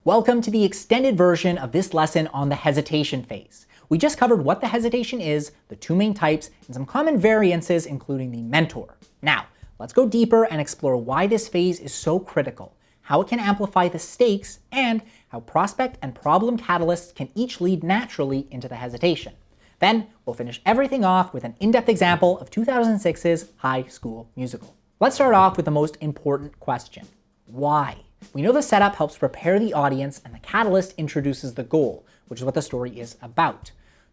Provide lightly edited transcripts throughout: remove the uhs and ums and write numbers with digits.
Welcome to the extended version of this lesson on the hesitation phase. We just covered what the hesitation is, the two main types, and some common variances, including the mentor. Now, let's go deeper and explore why this phase is so critical, how it can amplify the stakes, and how prospect and problem catalysts can each lead naturally into the hesitation. Then, we'll finish everything off with an in-depth example of 2006's High School Musical. Let's start off with the most important question. Why? We know the setup helps prepare the audience and the catalyst introduces the goal, which is what the story is about.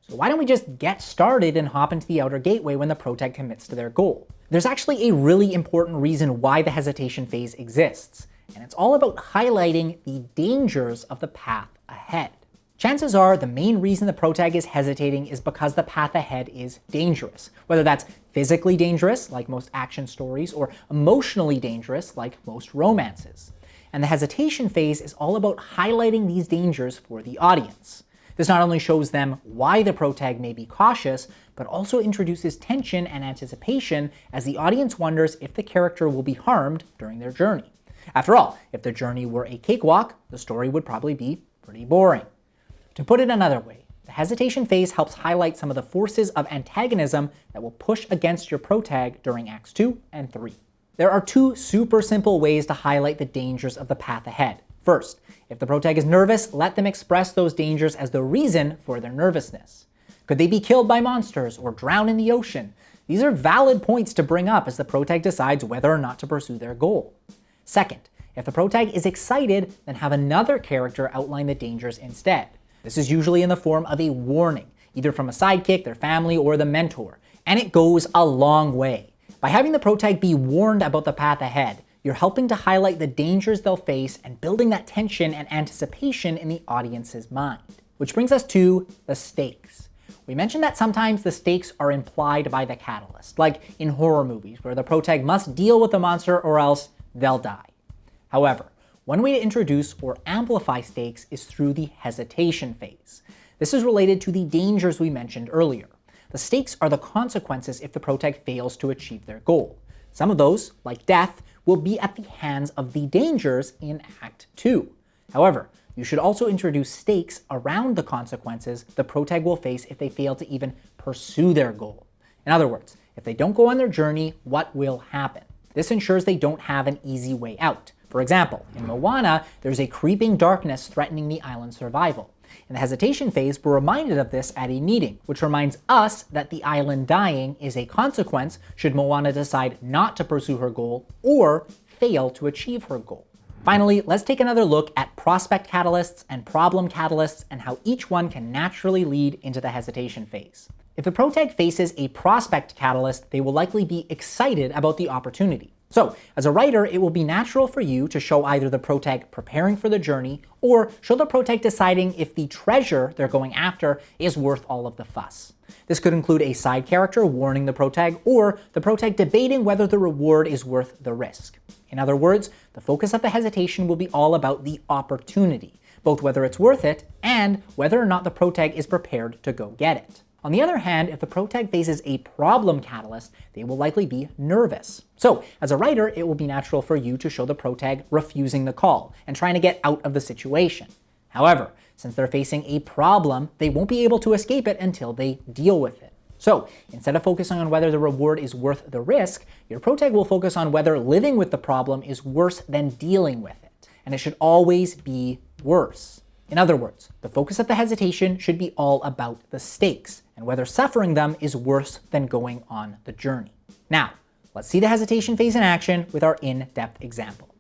So why don't we just get started and hop into the outer gateway when the protag commits to their goal? There's actually a really important reason why the hesitation phase exists, and it's all about highlighting the dangers of the path ahead. Chances are the main reason the protag is hesitating is because the path ahead is dangerous, whether that's physically dangerous, like most action stories, or emotionally dangerous, like most romances. And the hesitation phase is all about highlighting these dangers for the audience. This not only shows them why the protag may be cautious, but also introduces tension and anticipation as the audience wonders if the character will be harmed during their journey. After all, if the journey were a cakewalk, the story would probably be pretty boring. To put it another way, the hesitation phase helps highlight some of the forces of antagonism that will push against your protag during Acts 2 and 3. There are two super simple ways to highlight the dangers of the path ahead. First, if the protag is nervous, let them express those dangers as the reason for their nervousness. Could they be killed by monsters or drown in the ocean? These are valid points to bring up as the protag decides whether or not to pursue their goal. Second, if the protag is excited, then have another character outline the dangers instead. This is usually in the form of a warning, either from a sidekick, their family, or the mentor, and it goes a long way. By having the protag be warned about the path ahead, you're helping to highlight the dangers they'll face and building that tension and anticipation in the audience's mind. Which brings us to the stakes. We mentioned that sometimes the stakes are implied by the catalyst, like in horror movies, where the protag must deal with the monster or else they'll die. However, one way to introduce or amplify stakes is through the hesitation phase. This is related to the dangers we mentioned earlier. The stakes are the consequences if the protag fails to achieve their goal. Some of those, like death, will be at the hands of the dangers in Act 2. However, you should also introduce stakes around the consequences the protag will face if they fail to even pursue their goal. In other words, if they don't go on their journey, what will happen? This ensures they don't have an easy way out. For example, in Moana, there's a creeping darkness threatening the island's survival. In the hesitation phase, we're reminded of this at a meeting, which reminds us that the island dying is a consequence should Moana decide not to pursue her goal or fail to achieve her goal. Finally, let's take another look at prospect catalysts and problem catalysts and how each one can naturally lead into the hesitation phase. If the protag faces a prospect catalyst, they will likely be excited about the opportunity. So, as a writer, it will be natural for you to show either the protag preparing for the journey or show the protag deciding if the treasure they're going after is worth all of the fuss. This could include a side character warning the protag or the protag debating whether the reward is worth the risk. In other words, the focus of the hesitation will be all about the opportunity, both whether it's worth it and whether or not the protag is prepared to go get it. On the other hand, if the protag faces a problem catalyst, they will likely be nervous. So, as a writer, it will be natural for you to show the protag refusing the call and trying to get out of the situation. However, since they're facing a problem, they won't be able to escape it until they deal with it. So, instead of focusing on whether the reward is worth the risk, your protag will focus on whether living with the problem is worse than dealing with it. And it should always be worse. In other words, the focus of the hesitation should be all about the stakes and whether suffering them is worse than going on the journey. Now, let's see the hesitation phase in action with our in-depth example.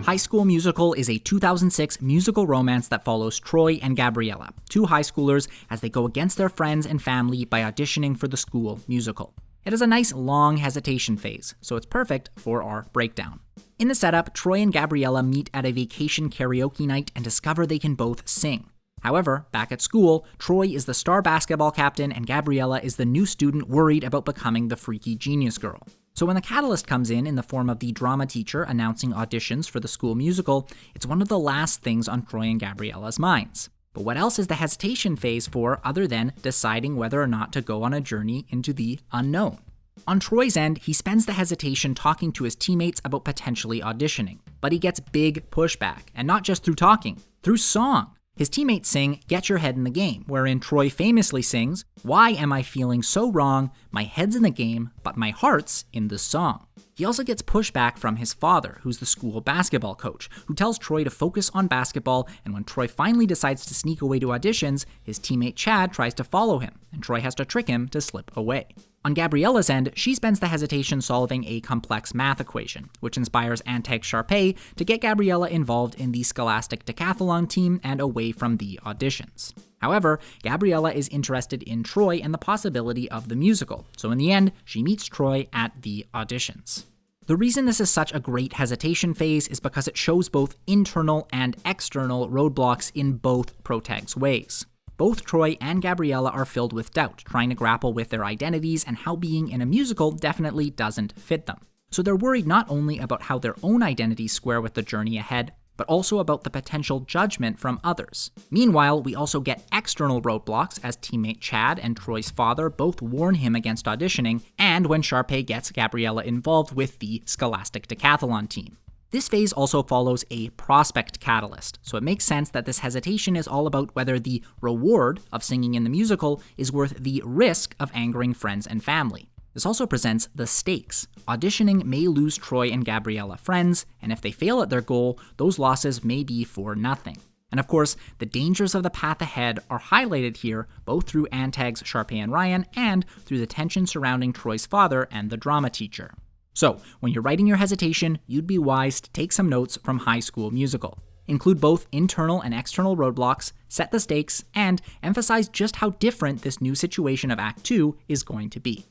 High School Musical is a 2006 musical romance that follows Troy and Gabriella, two high schoolers, as they go against their friends and family by auditioning for the school musical. It has a nice long hesitation phase, so it's perfect for our breakdown. In the setup, Troy and Gabriella meet at a vacation karaoke night and discover they can both sing. However, back at school, Troy is the star basketball captain and Gabriella is the new student worried about becoming the freaky genius girl. So when the catalyst comes in the form of the drama teacher announcing auditions for the school musical, it's one of the last things on Troy and Gabriella's minds. But what else is the hesitation phase for other than deciding whether or not to go on a journey into the unknown? On Troy's end, he spends the hesitation talking to his teammates about potentially auditioning, but he gets big pushback, and not just through talking. Through song. His teammates sing Get Your Head in the Game, wherein Troy famously sings, "Why am I feeling so wrong? My head's in the game, but my heart's in the song." He also gets pushback from his father, who's the school basketball coach, who tells Troy to focus on basketball, and when Troy finally decides to sneak away to auditions, his teammate Chad tries to follow him, and Troy has to trick him to slip away. On Gabriella's end, she spends the hesitation solving a complex math equation, which inspires Antag Sharpay to get Gabriella involved in the Scholastic Decathlon team and away from the auditions. However, Gabriella is interested in Troy and the possibility of the musical, so in the end, she meets Troy at the auditions. The reason this is such a great hesitation phase is because it shows both internal and external roadblocks in both protags' ways. Both Troy and Gabriella are filled with doubt, trying to grapple with their identities and how being in a musical definitely doesn't fit them. So they're worried not only about how their own identities square with the journey ahead, but also about the potential judgment from others. Meanwhile, we also get external roadblocks as teammate Chad and Troy's father both warn him against auditioning, and when Sharpay gets Gabriella involved with the Scholastic Decathlon team. This phase also follows a prospect catalyst, so it makes sense that this hesitation is all about whether the reward of singing in the musical is worth the risk of angering friends and family. This also presents the stakes. Auditioning may lose Troy and Gabriella friends, and if they fail at their goal, those losses may be for nothing. And of course, the dangers of the path ahead are highlighted here, both through Antag's Sharpay and Ryan, and through the tension surrounding Troy's father and the drama teacher. So, when you're writing your hesitation, you'd be wise to take some notes from High School Musical. Include both internal and external roadblocks, set the stakes, and emphasize just how different this new situation of Act 2 is going to be.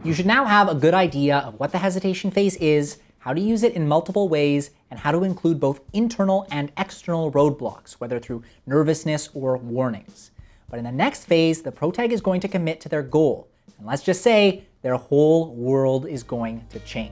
You should now have a good idea of what the hesitation phase is, how to use it in multiple ways, and how to include both internal and external roadblocks, whether through nervousness or warnings. But in the next phase, the protag is going to commit to their goal, and let's just say their whole world is going to change.